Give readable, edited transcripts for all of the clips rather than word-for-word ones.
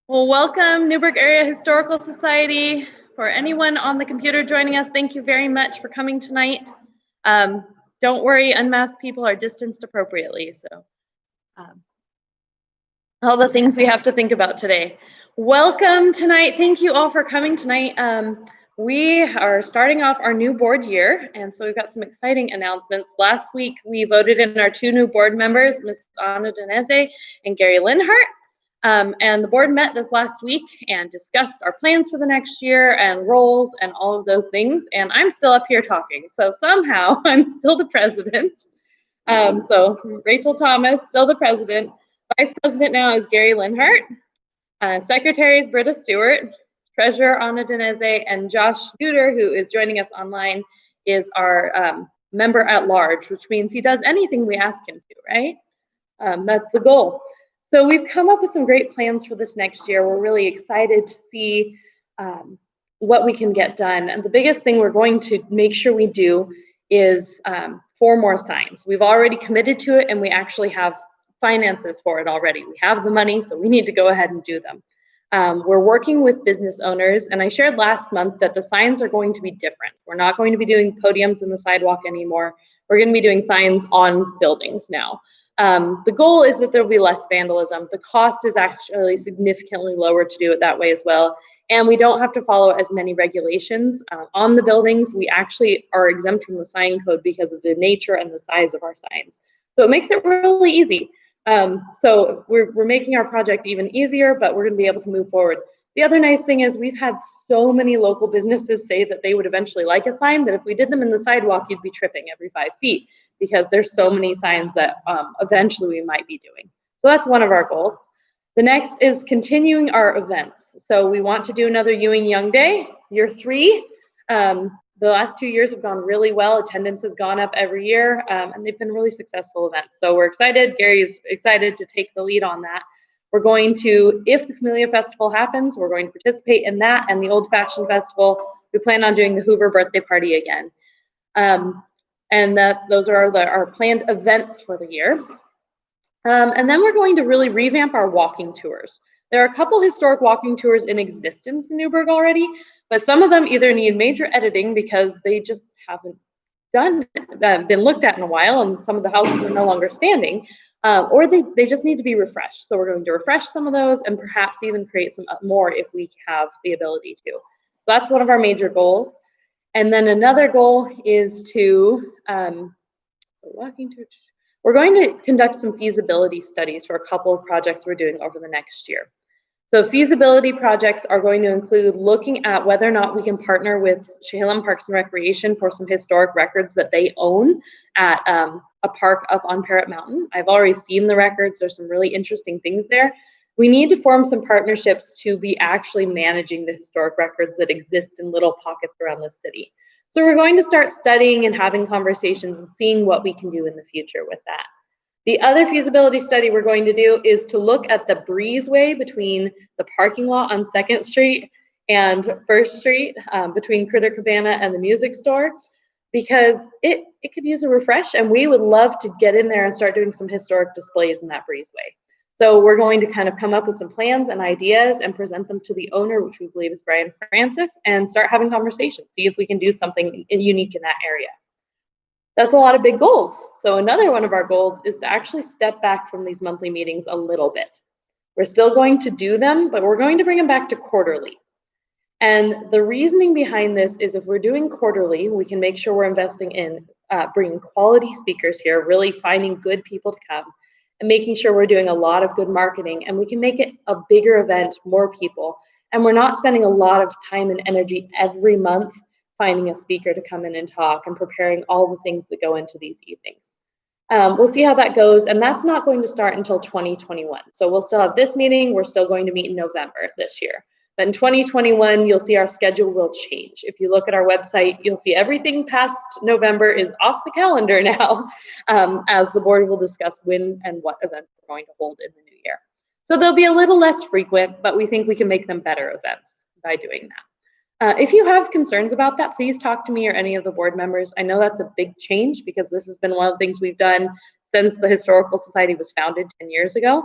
Well, welcome Newberg Area Historical Society. For anyone on the computer joining us, thank you very much for coming tonight. Don't worry, unmasked people are distanced appropriately. So all the things we have to think about today. Welcome tonight. Thank you all for coming tonight. We are starting off our new board year, and so we've got some exciting announcements. Last week, we voted in our 2 new board members, Ms. Anna Deneze and Gary Linhart. And the board met this last week and discussed our plans for the next year and roles and all of those things. And I'm still up here talking. So somehow I'm still the president. So Rachel Thomas, still the president. Vice president now is Gary Linhart. Secretary is Britta Stewart. Treasurer Anna Deneze, and Josh Duder, who is joining us online, is our member at large, which means he does anything we ask him to, right? That's the goal. So we've come up with some great plans for this next year. We're really excited to see what we can get done. And the biggest thing we're going to make sure we do is 4 more signs. We've already committed to it, and we actually have finances for it already. We have the money, so we need to go ahead and do them. We're working with business owners, and I shared last month that the signs are going to be different. We're not going to be doing podiums in the sidewalk anymore. We're going to be doing signs on buildings now. The goal is that there will be less vandalism. The cost is actually significantly lower to do it that way as well. And we don't have to follow as many regulations on the buildings. We actually are exempt from the sign code because of the nature and the size of our signs. So it makes it really easy. So we're making our project even easier, but we're going to be able to move forward. The other nice thing is we've had so many local businesses say that they would eventually like a sign that if we did them in the sidewalk, you'd be tripping every 5 feet because there's so many signs that eventually we might be doing. So that's one of our goals. The next is continuing our events. So we want to do another Ewing Young Day, year 3. The last 2 years have gone really well. Attendance has gone up every year, and they've been really successful events. So we're excited. Gary's excited to take the lead on that. We're going to, if the Camellia Festival happens, we're going to participate in that and the Old Fashioned Festival. We plan on doing the Hoover birthday party again. And those are our planned events for the year. And then we're going to really revamp our walking tours. There are a couple historic walking tours in existence in Newberg already, but some of them either need major editing because they just haven't been looked at in a while, and some of the houses are no longer standing, or they just need to be refreshed. So we're going to refresh some of those and perhaps even create some more if we have the ability to. So that's one of our major goals. And then another goal is to, we're going to conduct some feasibility studies for a couple of projects we're doing over the next year. So feasibility projects are going to include looking at whether or not we can partner with Chehalem Parks and Recreation for some historic records that they own at a park up on Parrot Mountain. I've already seen the records. There's some really interesting things there. We need to form some partnerships to be actually managing the historic records that exist in little pockets around the city. So we're going to start studying and having conversations and seeing what we can do in the future with that. The other feasibility study we're going to do is to look at the breezeway between the parking lot on 2nd Street and 1st Street, between Critter Cabana and the music store, because it could use a refresh, and we would love to get in there and start doing some historic displays in that breezeway. So we're going to kind of come up with some plans and ideas and present them to the owner, which we believe is Brian Francis, and start having conversations, see if we can do something unique in that area. That's a lot of big goals. So another one of our goals is to actually step back from these monthly meetings a little bit. We're still going to do them, but we're going to bring them back to quarterly. And the reasoning behind this is if we're doing quarterly, we can make sure we're investing in bringing quality speakers here, really finding good people to come, and making sure we're doing a lot of good marketing, and we can make it a bigger event, more people. And we're not spending a lot of time and energy every month finding a speaker to come in and talk and preparing all the things that go into these evenings. We'll see how that goes, and that's not going to start until 2021. So we'll still have this meeting. We're still going to meet in November this year. But in 2021, you'll see our schedule will change. If you look at our website, you'll see everything past November is off the calendar now, as the board will discuss when and what events we're going to hold in the new year. So they'll be a little less frequent, but we think we can make them better events by doing that. If you have concerns about that, please talk to me or any of the board members. I know that's a big change because this has been one of the things we've done since the Historical Society was founded 10 years ago.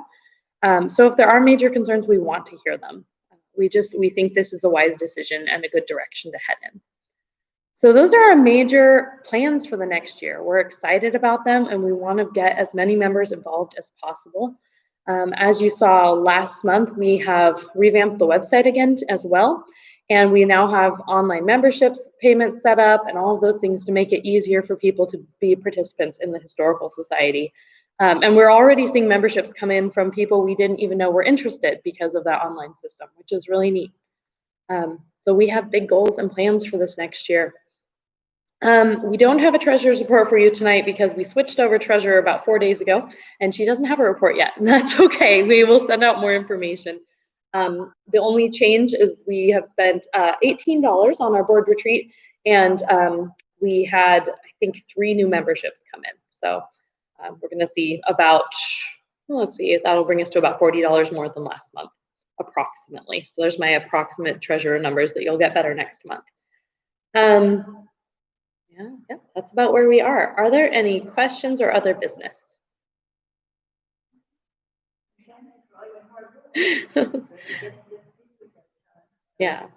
So if there are major concerns, we want to hear them. We think this is a wise decision and a good direction to head in. So those are our major plans for the next year. We're excited about them and we want to get as many members involved as possible. As you saw last month, we have revamped the website again as well. And we now have online memberships, payments set up, and all of those things to make it easier for people to be participants in the Historical Society. And we're already seeing memberships come in from people we didn't even know were interested because of that online system, which is really neat. So we have big goals and plans for this next year. We don't have a treasurer's report for you tonight because we switched over treasurer about 4 days ago, and she doesn't have a report yet, and that's okay. We will send out more information. The only change is we have spent $18 on our board retreat, and we had, I think, 3 new memberships come in. So we're going to see about, let's see, that'll bring us to about $40 more than last month, approximately. So there's my approximate treasurer numbers that you'll get better next month. Yeah, that's about where we are. Are there any questions or other business? Yeah.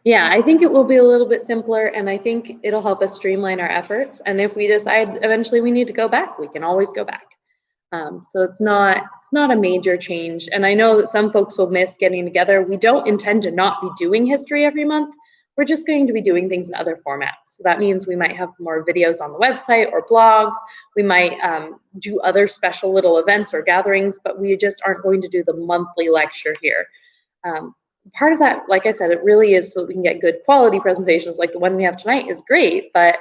Yeah, I think it will be a little bit simpler, and I think it'll help us streamline our efforts. And if we decide eventually we need to go back, we can always go back. So it's not a major change. And I know that some folks will miss getting together. We don't intend to not be doing history every month. We're just going to be doing things in other formats. So that means we might have more videos on the website or blogs. We might do other special little events or gatherings, but we just aren't going to do the monthly lecture here. Part of that, like I said, it really is so that we can get good quality presentations like the one we have tonight is great, but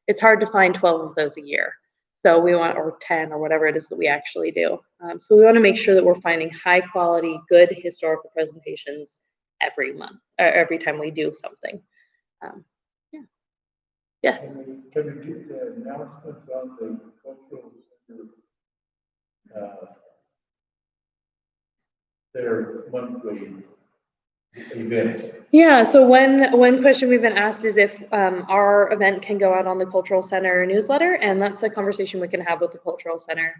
it's hard to find 12 of those a year. So we want, or 10 or whatever it is that we actually do. So we want to make sure that we're finding high quality, good historical presentations every month, or every time we do something. Yeah. Yes. Can we get the announcements on the cultural center, their monthly events? Yeah, so one question we've been asked is if our event can go out on the Cultural Center newsletter, and that's a conversation we can have with the Cultural Center.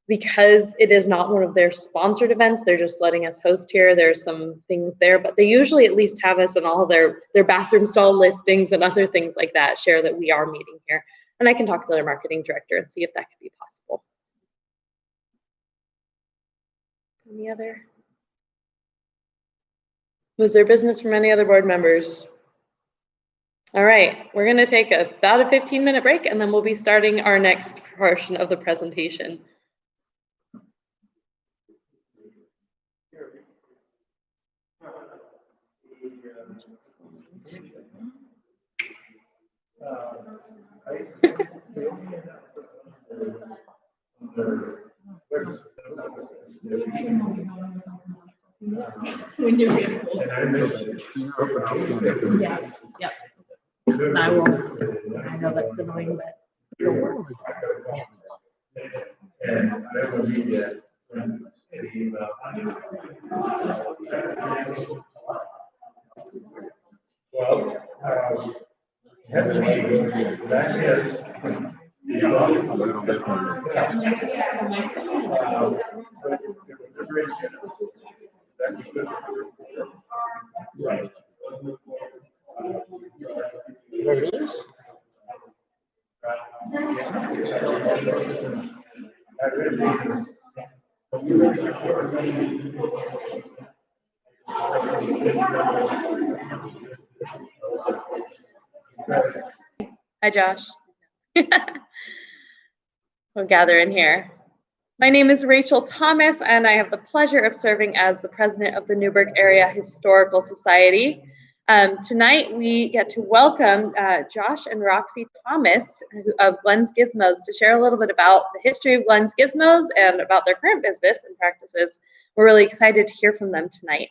Because it is not one of their sponsored events, they're just letting us host here. There's some things there, but they usually at least have us in all their bathroom stall listings and other things like that, share that we are meeting here. And I can talk to their marketing director and see if that could be possible. Any other? Was there business from any other board members? All right, we're going to take about a 15-minute break, and then we'll be starting our next portion of the presentation. When you're beautiful. Yeah. Yep. And I will. I know that's annoying, but. And I will need that. Well, that is. Hi, Josh. We'll gather in here. My name is Rachel Thomas, and I have the pleasure of serving as the president of the Newberg Area Historical Society. Tonight, we get to welcome Josh and Roxy Thomas of Glen's Gizmos to share a little bit about the history of Glen's Gizmos and about their current business and practices. We're really excited to hear from them tonight.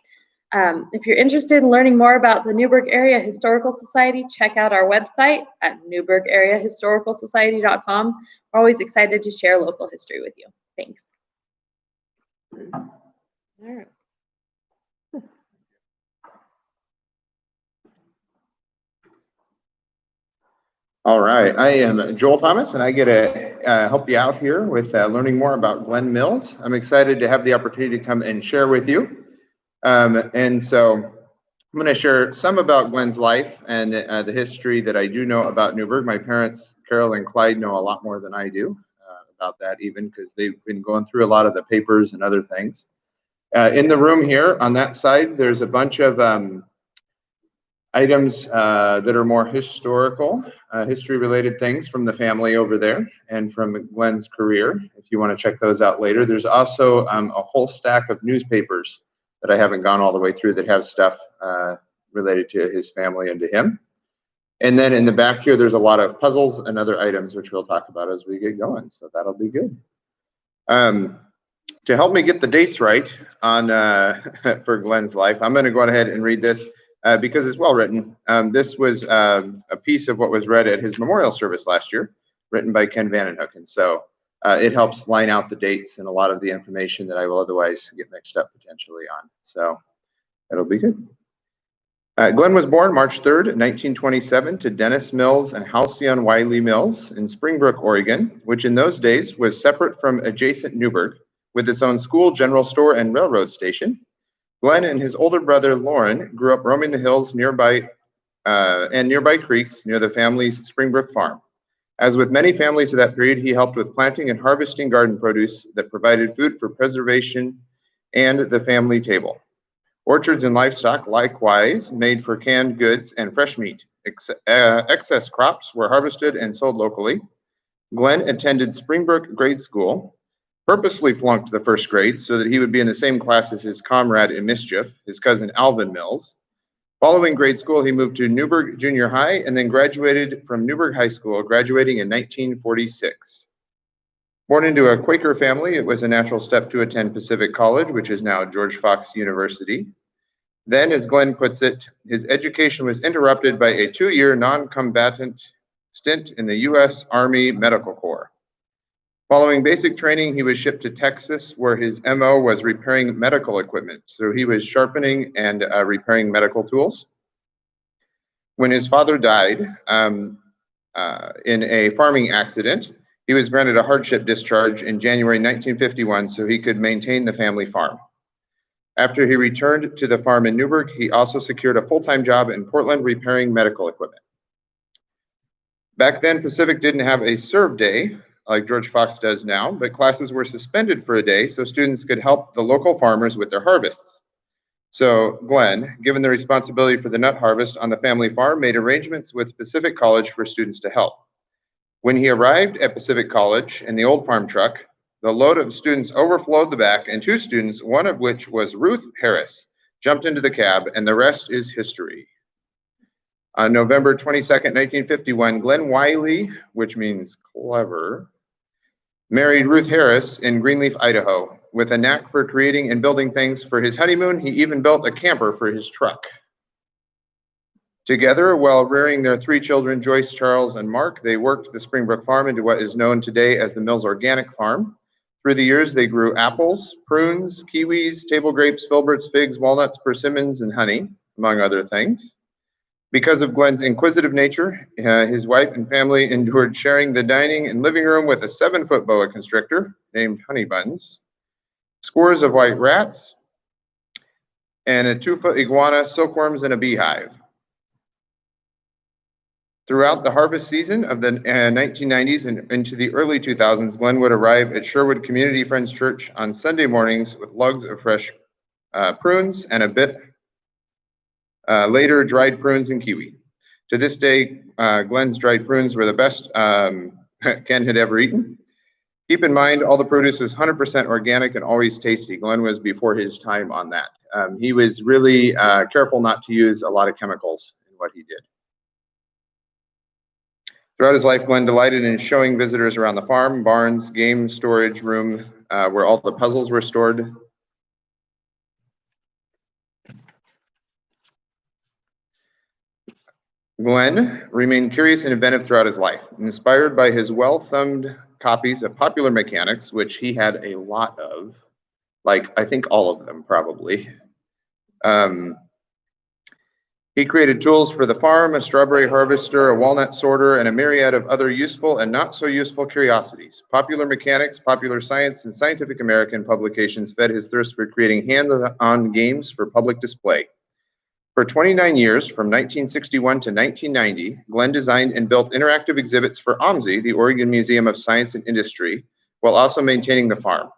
If you're interested in learning more about the Newberg Area Historical Society, check out our website at newbergareahistoricalsociety.com. We're always excited to share local history with you. Thanks. All right. All right, I am Joel Thomas, and I get to help you out here with learning more about Glen Mills. I'm excited to have the opportunity to come and share with you. And so I'm going to share some about Glen's life and the history that I do know about Newberg. My parents, Carol and Clyde, know a lot more than I do about that, even because they've been going through a lot of the papers and other things. In the room here on that side, there's a bunch of items that are more historical, history-related things from the family over there and from Glen's career, if you want to check those out later. There's also a whole stack of newspapers that I haven't gone all the way through that have stuff related to his family and to him. And then in the back here, there's a lot of puzzles and other items, which we'll talk about as we get going, so that'll be good. To help me get the dates right on for Glen's life, I'm going to go ahead and read this. Because it's well written. This was a piece of what was read at his memorial service last year, written by Ken Vandenhoeken. So it helps line out the dates and a lot of the information that I will otherwise get mixed up potentially on. So that'll be good. Glen was born March 3rd, 1927 to Dennis Mills and Halcyon Wiley Mills in Springbrook, Oregon, which in those days was separate from adjacent Newberg, with its own school, general store, and railroad station. Glen and his older brother, Lauren, grew up roaming the hills nearby creeks near the family's Springbrook farm. As with many families of that period, he helped with planting and harvesting garden produce that provided food for preservation and the family table. Orchards and livestock likewise made for canned goods and fresh meat. Excess crops were harvested and sold locally. Glen attended Springbrook Grade School, purposely flunked the first grade so that he would be in the same class as his comrade in mischief, his cousin Alvin Mills. Following grade school, he moved to Newberg Junior High and then graduated from Newberg High School, graduating in 1946. Born into a Quaker family, it was a natural step to attend Pacific College, which is now George Fox University. Then, as Glen puts it, his education was interrupted by a 2-year non-combatant stint in the U.S. Army Medical Corps. Following basic training, he was shipped to Texas, where his MO was repairing medical equipment. So he was sharpening and repairing medical tools. When his father died in a farming accident, he was granted a hardship discharge in January 1951 so he could maintain the family farm. After he returned to the farm in Newberg, he also secured a full-time job in Portland repairing medical equipment. Back then, Pacific didn't have a serve day like George Fox does now, but classes were suspended for a day so students could help the local farmers with their harvests. So Glen, given the responsibility for the nut harvest on the family farm, made arrangements with Pacific College for students to help. When he arrived at Pacific College in the old farm truck, the load of students overflowed the back, and 2 students, one of which was Ruth Harris, jumped into the cab, and the rest is history. On November 22nd, 1951, Glen Wiley, which means clever, married Ruth Harris in Greenleaf, Idaho. With a knack for creating and building things for his honeymoon, he even built a camper for his truck. Together, while rearing their 3 children, Joyce, Charles, and Mark, they worked the Springbrook farm into what is known today as the Mills Organic Farm. Through the years, they grew apples, prunes, kiwis, table grapes, filberts, figs, walnuts, persimmons, and honey, among other things. Because of Glen's inquisitive nature, his wife and family endured sharing the dining and living room with a 7-foot boa constrictor named Honey Buns, scores of white rats, and a 2-foot iguana, silkworms, and a beehive. Throughout the harvest season of the 1990s and into the early 2000s, Glen would arrive at Sherwood Community Friends Church on Sunday mornings with lugs of fresh prunes and a bit later dried prunes and kiwi. To this day, Glen's dried prunes were the best Ken had ever eaten. Keep in mind, all the produce is 100% organic and always tasty. Glen was before his time on that. He was really careful not to use a lot of chemicals in what he did. Throughout his life, Glen delighted in showing visitors around the farm, barns, game storage room, where all the puzzles were stored. Glen remained curious and inventive throughout his life, inspired by his well-thumbed copies of popular mechanics, which he had a lot of, like I think all of them probably. He created tools for the farm, a strawberry harvester, a walnut sorter, and a myriad of other useful and not so useful curiosities. Popular Mechanics, Popular Science, and Scientific American publications fed his thirst for creating hands-on games for public display. For 29 years, from 1961 to 1990, Glen designed and built interactive exhibits for OMSI, the Oregon Museum of Science and Industry, while also maintaining the farm.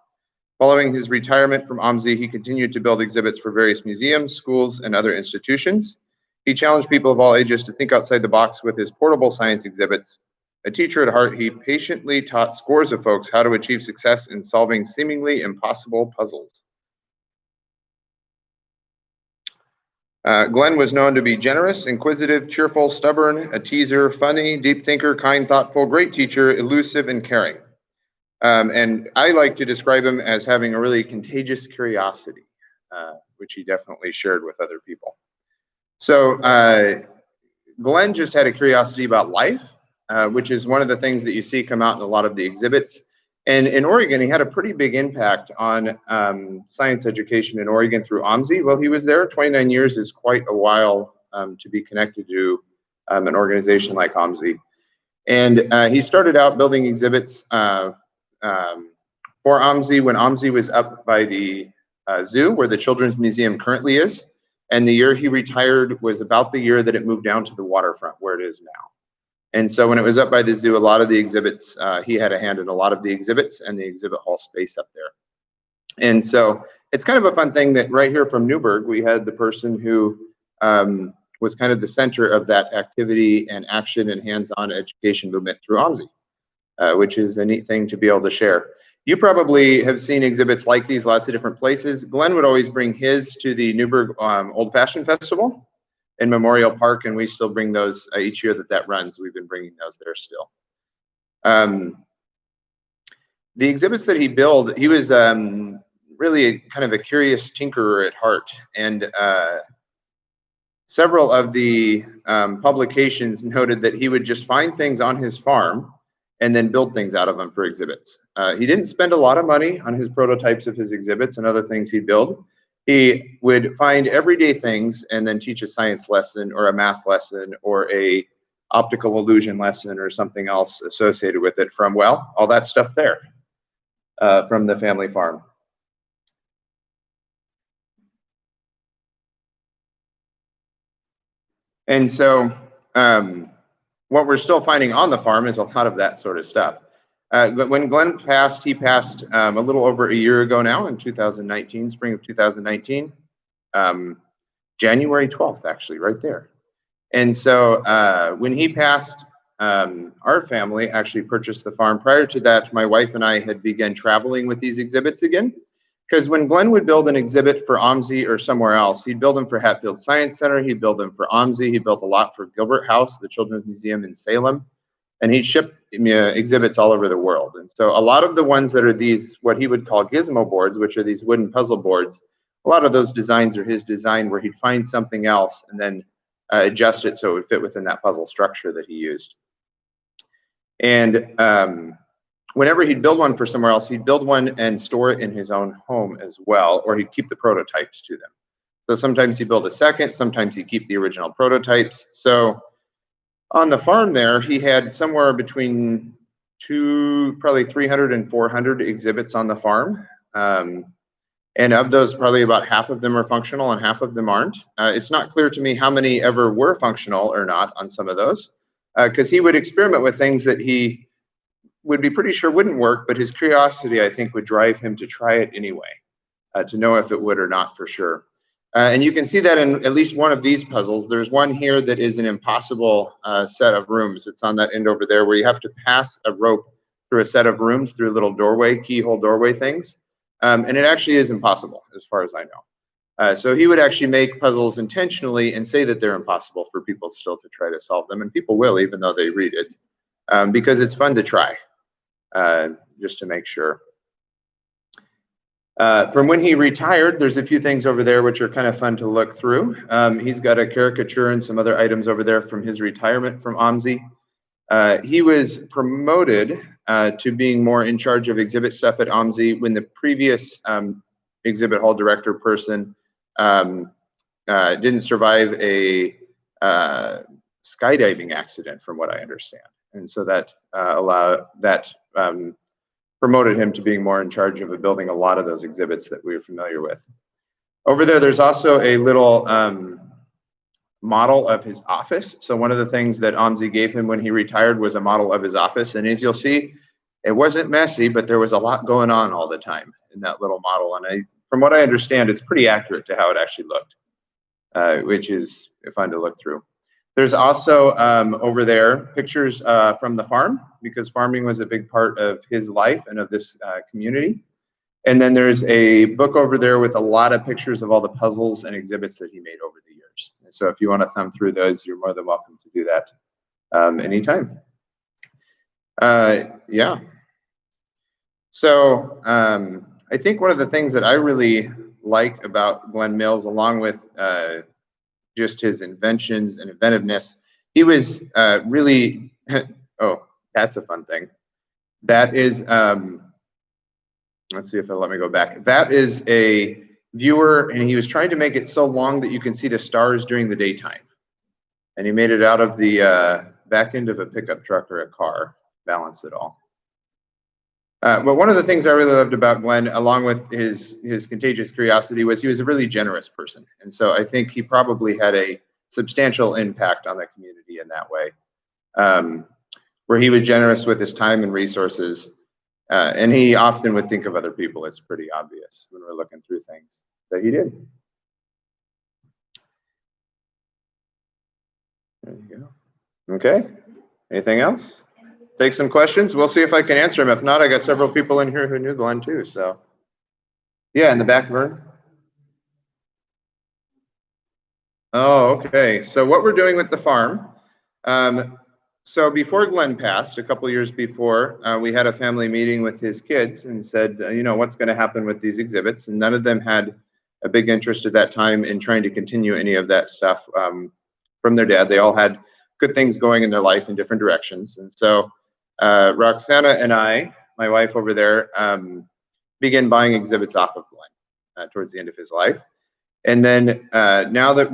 Following his retirement from OMSI, he continued to build exhibits for various museums, schools, and other institutions. He challenged people of all ages to think outside the box with his portable science exhibits. A teacher at heart, he patiently taught scores of folks how to achieve success in solving seemingly impossible puzzles. Glen was known to be generous, inquisitive, cheerful, stubborn, a teaser, funny, deep thinker, kind, thoughtful, great teacher, elusive, and caring. And I like to describe him as having a really contagious curiosity, which he definitely shared with other people. So Glen just had a curiosity about life, which is one of the things that you see come out in a lot of the exhibits. And in Oregon, he had a pretty big impact on science education in Oregon through OMSI. While he was there, 29 years is quite a while to be connected to an organization like OMSI. And he started out building exhibits for OMSI when OMSI was up by the zoo, where the Children's Museum currently is. And the year he retired was about the year that it moved down to the waterfront where it is now. And so when it was up by the zoo, a lot of the exhibits, he had a hand in a lot of the exhibits and the exhibit hall space up there. And so it's kind of a fun thing that right here from Newberg, we had the person who was kind of the center of that activity and action and hands-on education movement through OMSI, which is a neat thing to be able to share. You probably have seen exhibits like these lots of different places. Glen would always bring his to the Newberg Old Fashioned Festival in Memorial Park, and we still bring those each year that runs. We've been bringing those there still. The exhibits that he built, he was really kind of a curious tinkerer at heart, and several of the publications noted that he would just find things on his farm and then build things out of them for exhibits. He didn't spend a lot of money on his prototypes of his exhibits and other things he'd build. He would find everyday things and then teach a science lesson or a math lesson or a optical illusion lesson or something else associated with it from, well, all that stuff there from the family farm. And so what we're still finding on the farm is a lot of that sort of stuff. But when Glen passed, he passed a little over a year ago now in 2019, spring of 2019, January 12th, actually, right there. And so when he passed, our family actually purchased the farm. Prior to that, my wife and I had begun traveling with these exhibits again. Because when Glen would build an exhibit for OMSI or somewhere else, he'd build them for Hatfield Science Center, he'd build them for OMSI, he built a lot for Gilbert House, the Children's Museum in Salem, and he'd ship exhibits all over the world. And so a lot of the ones that are these, what he would call gizmo boards, which are these wooden puzzle boards, a lot of those designs are his design where he'd find something else and then adjust it so it would fit within that puzzle structure that he used. And whenever he'd build one for somewhere else, he'd build one and store it in his own home as well, or he'd keep the prototypes to them. So sometimes he'd build a second, sometimes he'd keep the original prototypes. So on the farm there, he had somewhere between probably 300 and 400 exhibits on the farm. And of those, probably about half of them are functional and half of them aren't. It's not clear to me how many ever were functional or not on some of those, because he would experiment with things that he would be pretty sure wouldn't work, but his curiosity, I think, would drive him to try it anyway, to know if it would or not for sure. And you can see that in at least one of these puzzles. There's one here that is an impossible set of rooms. It's on that end over there where you have to pass a rope through a set of rooms through little doorway, keyhole doorway things. And it actually is impossible as far as I know. So he would actually make puzzles intentionally and say that they're impossible for people still to try to solve them. And people will, even though they read it, because it's fun to try. Just to make sure. From when he retired, there's a few things over there which are kind of fun to look through. He's got a caricature and some other items over there from his retirement from OMSI. He was promoted to being more in charge of exhibit stuff at OMSI when the previous exhibit hall director person didn't survive a skydiving accident, from what I understand. And so that promoted him to being more in charge of building a lot of those exhibits that we were familiar with. Over there, there's also a little model of his office. So one of the things that OMSI gave him when he retired was a model of his office. And as you'll see, it wasn't messy, but there was a lot going on all the time in that little model. And from what I understand, it's pretty accurate to how it actually looked, which is fun to look through. There's also over there pictures from the farm, because farming was a big part of his life and of this community. And then there's a book over there with a lot of pictures of all the puzzles and exhibits that he made over the years. And so if you want to thumb through those, you're more than welcome to do that anytime. Yeah. So I think one of the things that I really like about Glen Mills, along with just his inventions and inventiveness, he was really, oh, that's a fun thing. That is, let's see if it'll let me go back. That is a viewer, and he was trying to make it so long that you can see the stars during the daytime. And he made it out of the back end of a pickup truck or a car, balance it all. But one of the things I really loved about Glen, along with his contagious curiosity, was he was a really generous person. And so I think he probably had a substantial impact on the community in that way, where he was generous with his time and resources. And he often would think of other people. It's pretty obvious when we're looking through things that he did. There you go. Okay. Anything else? Take some questions. We'll see if I can answer them. If not, I got several people in here who knew Glen too. So, yeah, in the back, Vern. Oh, okay. So what we're doing with the farm. So before Glen passed, a couple years before, we had a family meeting with his kids and said, you know, what's going to happen with these exhibits? And none of them had a big interest at that time in trying to continue any of that stuff from their dad. They all had good things going in their life in different directions. And so Roxana and I, my wife over there, began buying exhibits off of Glen towards the end of his life. And then now that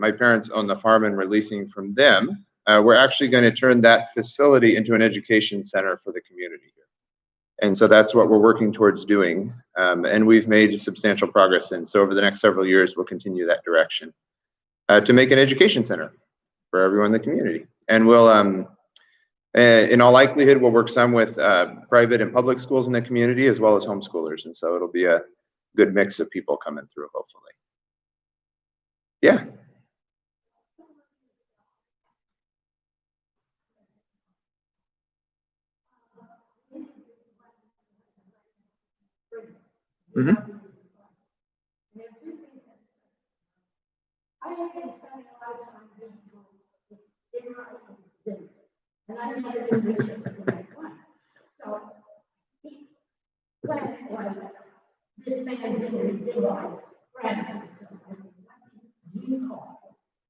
my parents own the farm and we're leasing from them, we're actually going to turn that facility into an education center for the community here. And so that's what we're working towards doing. And we've made substantial progress in. So over the next several years, we'll continue that direction to make an education center for everyone in the community. And we'll, in all likelihood, we'll work some with private and public schools in the community, as well as homeschoolers. And so it'll be a good mix of people coming through, hopefully. Yeah. Mm-hmm. This man didn't realize friends.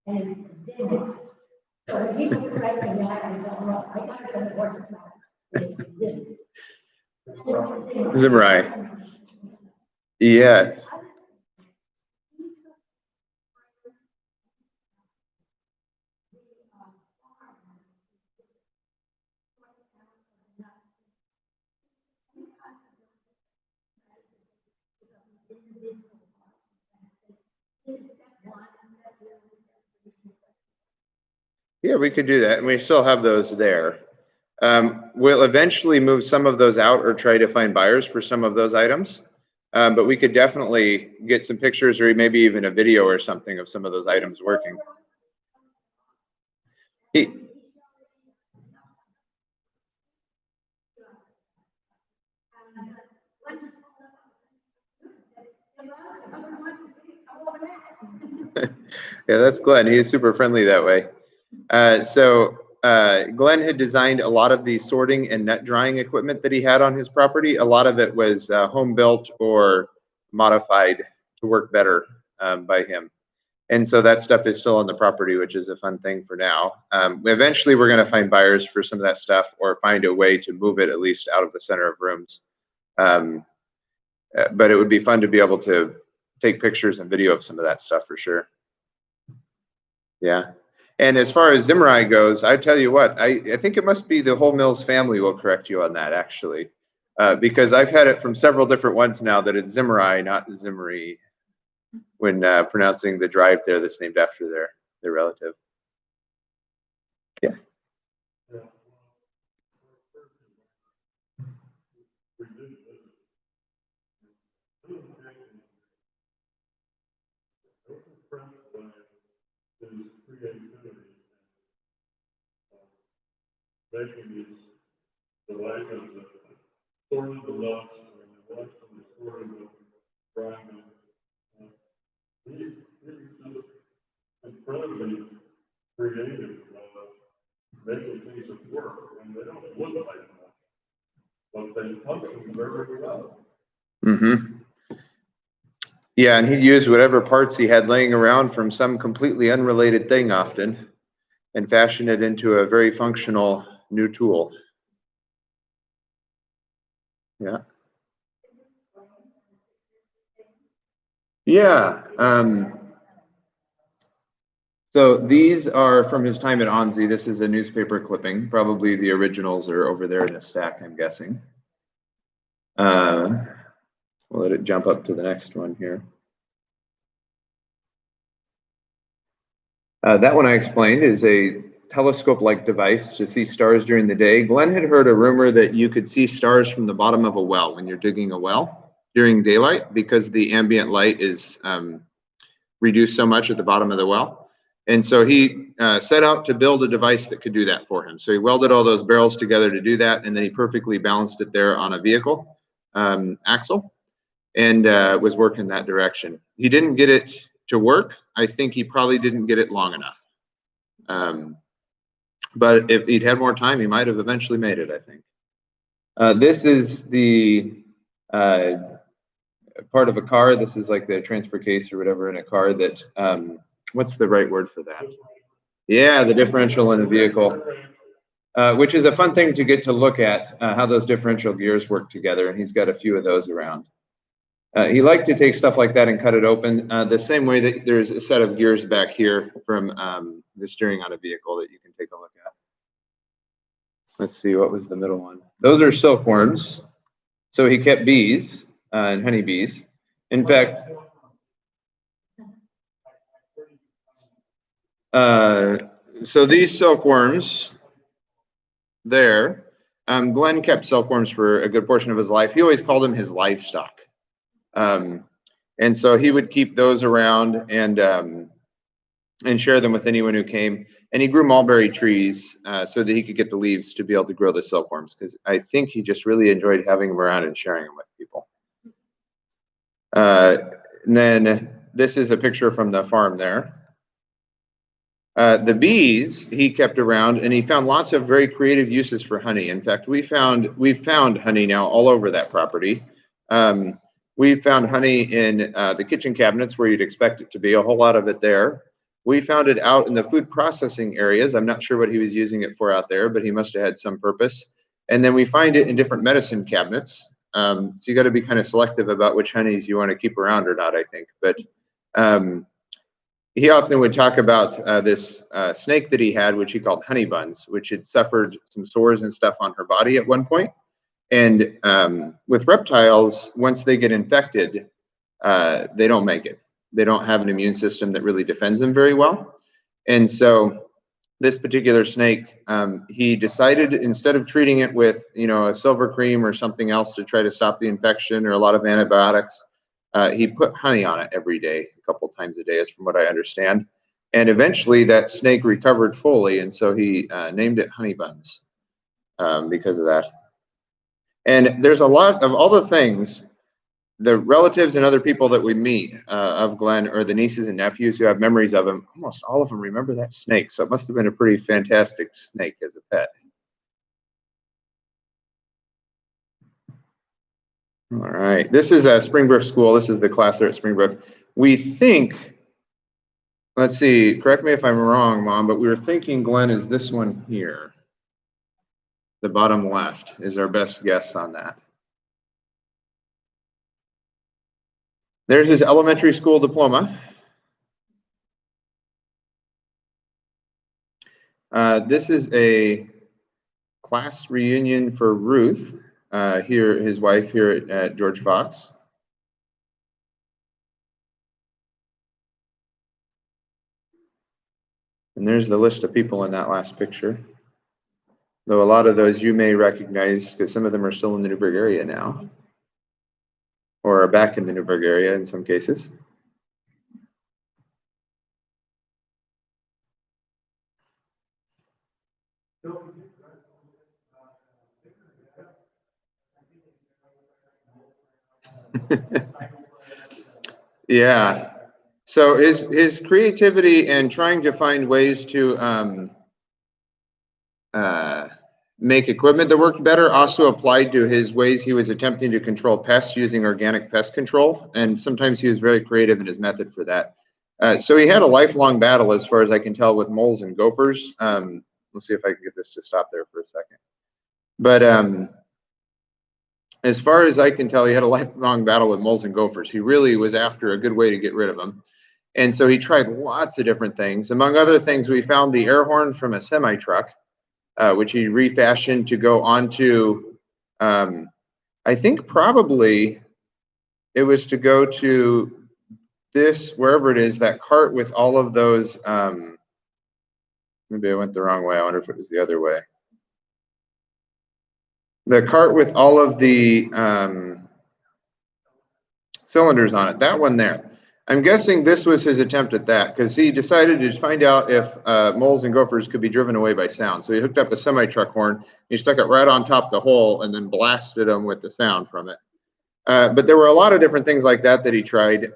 And so he was correcting that. I said, well, I got to work it. Zimri. Yes. Yeah, we could do that, and we still have those there. We'll eventually move some of those out or try to find buyers for some of those items, but we could definitely get some pictures or maybe even a video or something of some of those items working. Yeah, that's Glen. He is super friendly that way. Glen had designed a lot of the sorting and net drying equipment that he had on his property. A lot of it was home built or modified to work better by him. And so that stuff is still on the property, which is a fun thing for now. Eventually, we're going to find buyers for some of that stuff or find a way to move it at least out of the center of rooms. But it would be fun to be able to take pictures and video of some of that stuff for sure. Yeah. And as far as Zimri goes, I tell you what, I think it must be the whole Mills family will correct you on that, actually. Because I've had it from several different ones now that it's Zimri, not Zimri, when pronouncing the drive there that's named after their relative. Yeah. Making these, the life of the sort of the nuts and the nuts and the sort of the driving. He's just incredibly creative, making things that work, and they don't look like that, but they function very well. Mm-hmm. Yeah, and he'd use whatever parts he had laying around from some completely unrelated thing often and fashion it into a very functional new tool. Yeah. Yeah. So these are from his time at ONSI. This is a newspaper clipping. Probably the originals are over there in a stack, I'm guessing. We'll let it jump up to the next one here. That one I explained is a telescope-like device to see stars during the day. Glenn had heard a rumor that you could see stars from the bottom of a well when you're digging a well during daylight because the ambient light is reduced so much at the bottom of the well. And so he set out to build a device that could do that for him. So he welded all those barrels together to do that, and then he perfectly balanced it there on a vehicle axle and was working that direction. He didn't get it to work. I think he probably didn't get it long enough. But if he'd had more time, he might have eventually made it, I think. This is the part of a car. This is like the transfer case or whatever in a car that, what's the right word for that? Yeah, the differential in a vehicle, which is a fun thing to get to look at, how those differential gears work together. And he's got a few of those around. He liked to take stuff like that and cut it open, the same way that there's a set of gears back here from the steering on a vehicle that you can take a look at. Let's see, what was the middle one? Those are silkworms. So he kept bees and honeybees. In fact, so these silkworms there, Glenn kept silkworms for a good portion of his life. He always called them his livestock. And so he would keep those around and share them with anyone who came. And he grew mulberry trees so that he could get the leaves to be able to grow the silkworms, because I think he just really enjoyed having them around and sharing them with people. And then this is a picture from the farm there. The bees he kept around, and he found lots of very creative uses for honey. In fact, we've found honey now all over that property. We found honey in the kitchen cabinets where you'd expect it to be, a whole lot of it there. We found it out in the food processing areas. I'm not sure what he was using it for out there, but he must have had some purpose. And then we find it in different medicine cabinets. So you got to be kind of selective about which honeys you want to keep around or not, I think. But he often would talk about this snake that he had, which he called honey buns, which had suffered some sores and stuff on her body at one point. And with reptiles, once they get infected, they don't make it. They don't have an immune system that really defends them very well. And so this particular snake, he decided, instead of treating it with, a silver cream or something else to try to stop the infection or a lot of antibiotics, he put honey on it every day, a couple times a day, is from what I understand. And eventually that snake recovered fully. And so he named it Honey Buns because of that. And there's a lot of all the things, the relatives and other people that we meet of Glenn, or the nieces and nephews who have memories of him, almost all of them remember that snake. So it must have been a pretty fantastic snake as a pet. All right, this is Springbrook School. This is the class there at Springbrook. We think, let's see, correct me if I'm wrong, Mom, but we were thinking Glenn is this one here. The bottom left is our best guess on that. There's his elementary school diploma. This is a class reunion for Ruth, here, his wife here at George Fox. And there's the list of people in that last picture. Though a lot of those you may recognize because some of them are still in the Newberg area now, or are back in the Newberg area in some cases. Yeah. So his creativity and trying to find ways to make equipment that worked better also applied to his ways he was attempting to control pests using organic pest control. And sometimes he was very creative in his method for that. So he had a lifelong battle, as far as I can tell, with moles and gophers. Let's see if I can get this to stop there for a second. But as far as I can tell, he had a lifelong battle with moles and gophers. He really was after a good way to get rid of them. And so he tried lots of different things. Among other things, we found the air horn from a semi-truck, which he refashioned to go onto, I think probably it was to go to this, wherever it is, that cart with all of those, maybe I went the wrong way. I wonder if it was the other way. The cart with all of the cylinders on it, that one there. I'm guessing this was his attempt at that, because he decided to find out if moles and gophers could be driven away by sound. So he hooked up a semi-truck horn, he stuck it right on top of the hole, and then blasted them with the sound from it. But there were a lot of different things like that that he tried.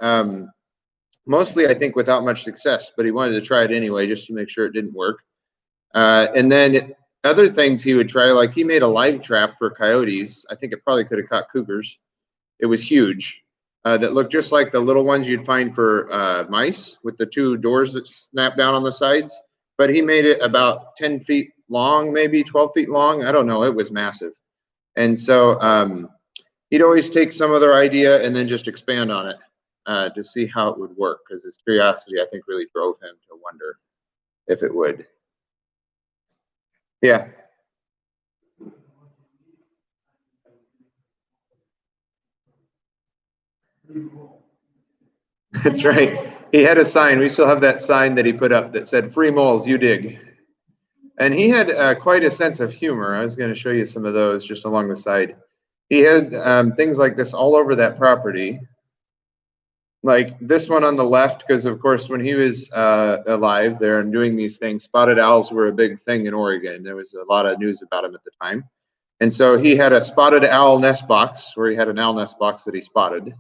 Mostly, I think, without much success, but he wanted to try it anyway, just to make sure it didn't work. And then other things he would try, like he made a live trap for coyotes. I think it probably could have caught cougars. It was huge. That looked just like the little ones you'd find for mice, with the two doors that snap down on the sides. But he made it about 10 feet long, maybe 12 feet long. I don't know. It was massive. And so he'd always take some other idea and then just expand on it to see how it would work, because his curiosity, I think, really drove him to wonder if it would. Yeah. That's right. He had a sign. We still have that sign that he put up that said, "Free moles, you dig." And he had quite a sense of humor. I was going to show you some of those just along the side. He had things like this all over that property. Like this one on the left, because of course, when he was alive there and doing these things, spotted owls were a big thing in Oregon. There was a lot of news about them at the time. And so he had a spotted owl nest box, where he had an owl nest box that he spotted.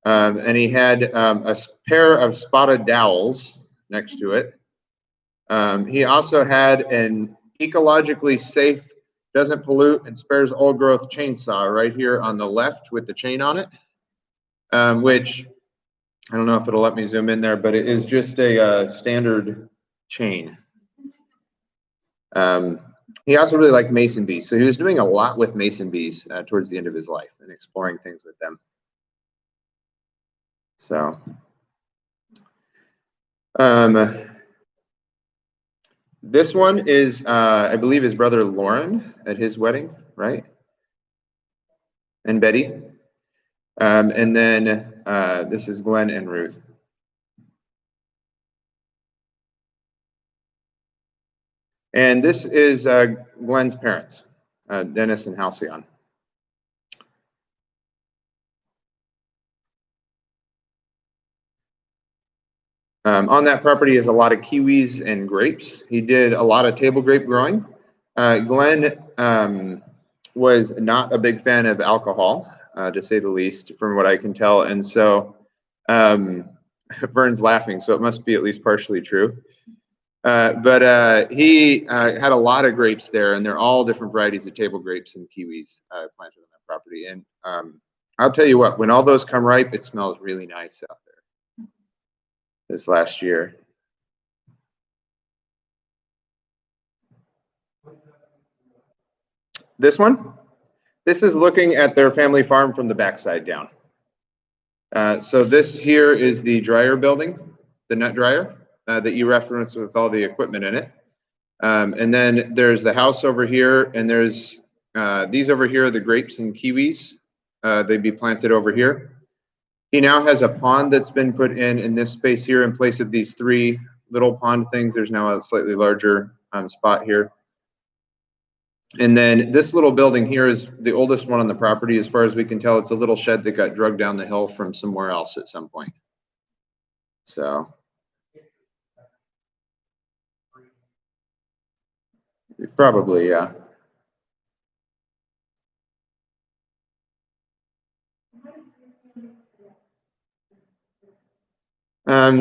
And he had a pair of spotted dowels next to it. He also had an ecologically safe, doesn't pollute, and spares old growth chainsaw right here on the left with the chain on it, which I don't know if it'll let me zoom in there, but it is just a standard chain. He also really liked mason bees, so he was doing a lot with mason bees towards the end of his life and exploring things with them. So, this one is, I believe, his brother Lauren at his wedding, right? And Betty. And then this is Glenn and Ruth. And this is Glenn's parents, Dennis and Halcyon. On that property is a lot of kiwis and grapes. He did a lot of table grape growing. Glenn was not a big fan of alcohol, to say the least, from what I can tell. And so Vern's laughing, so it must be at least partially true. But he had a lot of grapes there, and they're all different varieties of table grapes and kiwis planted on that property. And I'll tell you what, when all those come ripe, it smells really nice out there. This last year. This one? This is looking at their family farm from the backside down. So this here is the dryer building, the nut dryer that you referenced with all the equipment in it. And then there's the house over here, and there's these over here are the grapes and kiwis. They'd be planted over here. He now has a pond that's been put in this space here in place of these three little pond things. There's now a slightly larger spot here. And then this little building here is the oldest one on the property. As far as we can tell, it's a little shed that got drugged down the hill from somewhere else at some point. So probably, yeah.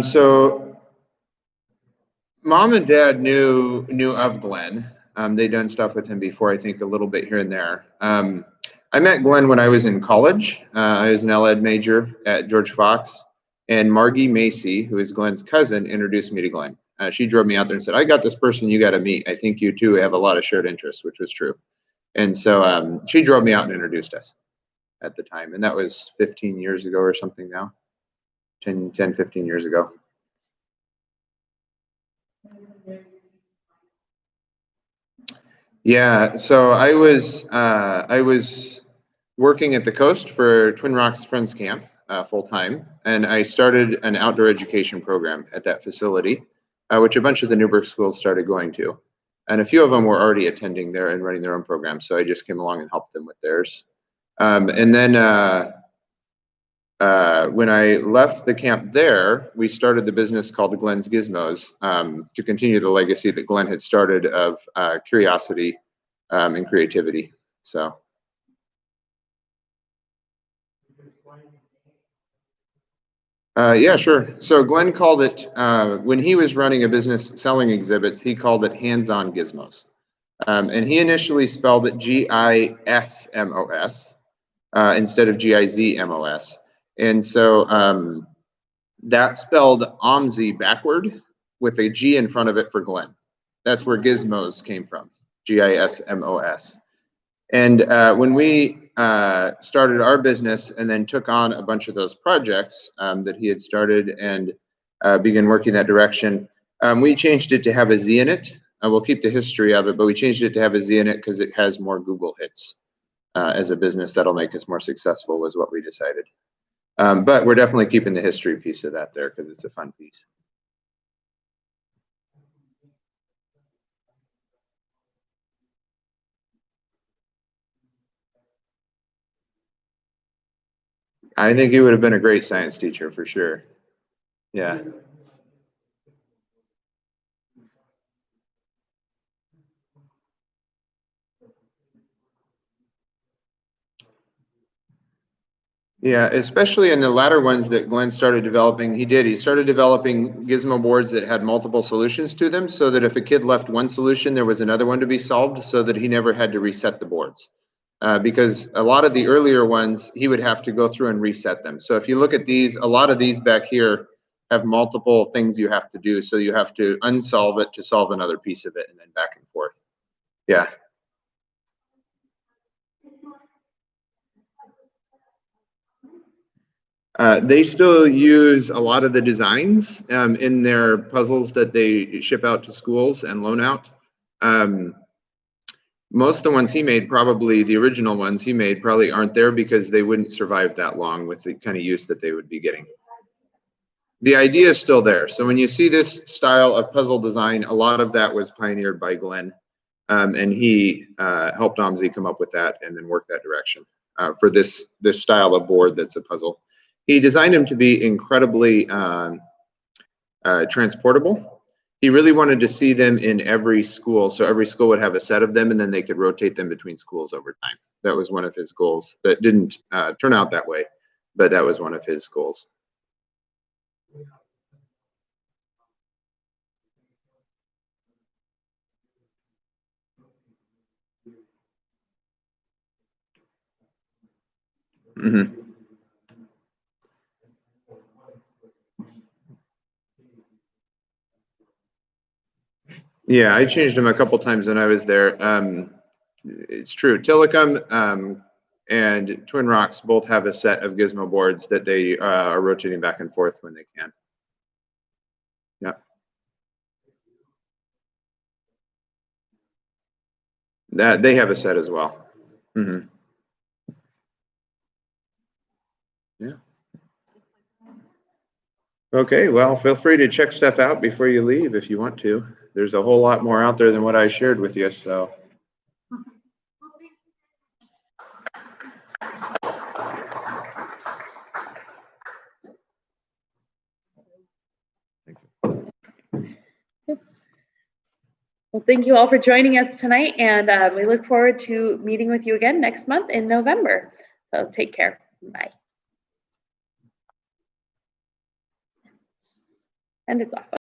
So Mom and Dad knew of Glenn. They'd done stuff with him before, I think a little bit here and there. I met Glenn when I was in college. I was an LEd major at George Fox, and Margie Macy, who is Glenn's cousin, introduced me to Glenn. She drove me out there and said, "I got this person you got to meet. I think you two have a lot of shared interests," which was true. And so she drove me out and introduced us at the time. And that was 15 years ago or something now, 10, 15 years ago. Yeah, so I was working at the coast for Twin Rocks Friends Camp full time, and I started an outdoor education program at that facility, which a bunch of the Newberg schools started going to, and a few of them were already attending there and running their own programs. So I just came along and helped them with theirs, and then when I left the camp there, we started the business called Glen's Gizmos to continue the legacy that Glenn had started of curiosity and creativity. So. Yeah, sure. So Glenn called it, when he was running a business selling exhibits, he called it hands-on gizmos. And he initially spelled it G-I-S-M-O-S instead of G-I-Z-M-O-S. And so that spelled OMSI backward with a G in front of it for Glenn. That's where Gizmos came from, G-I-S-M-O-S. And when we started our business and then took on a bunch of those projects that he had started and began working that direction, we changed it to have a Z in it. We'll keep the history of it, but we changed it to have a Z in it because it has more Google hits as a business. That'll make us more successful was what we decided. But we're definitely keeping the history piece of that there because it's a fun piece. I think he would have been a great science teacher for sure. Yeah. Yeah, especially in the latter ones that Glenn started developing, he started developing gizmo boards that had multiple solutions to them so that if a kid left one solution, there was another one to be solved so that he never had to reset the boards. Because a lot of the earlier ones, he would have to go through and reset them. So if you look at these, a lot of these back here have multiple things you have to do. So you have to unsolve it to solve another piece of it and then back and forth. Yeah. They still use a lot of the designs in their puzzles that they ship out to schools and loan out. Most of the ones he made, probably the original ones he made, probably aren't there because they wouldn't survive that long with the kind of use that they would be getting. The idea is still there. So when you see this style of puzzle design, a lot of that was pioneered by Glenn, and he helped OMSI come up with that and then work that direction for this style of board that's a puzzle. He designed them to be incredibly transportable. He really wanted to see them in every school. So every school would have a set of them and then they could rotate them between schools over time. That was one of his goals. That didn't turn out that way, but that was one of his goals. Mm-hmm. Yeah, I changed them a couple times when I was there. It's true. Tillicum and Twin Rocks both have a set of gizmo boards that they are rotating back and forth when they can. Yeah. That they have a set as well. Mhm. Yeah. Okay, well, feel free to check stuff out before you leave if you want to. There's a whole lot more out there than what I shared with you, so. Well, thank you all for joining us tonight, and we look forward to meeting with you again next month in November. So take care. Bye. And it's off.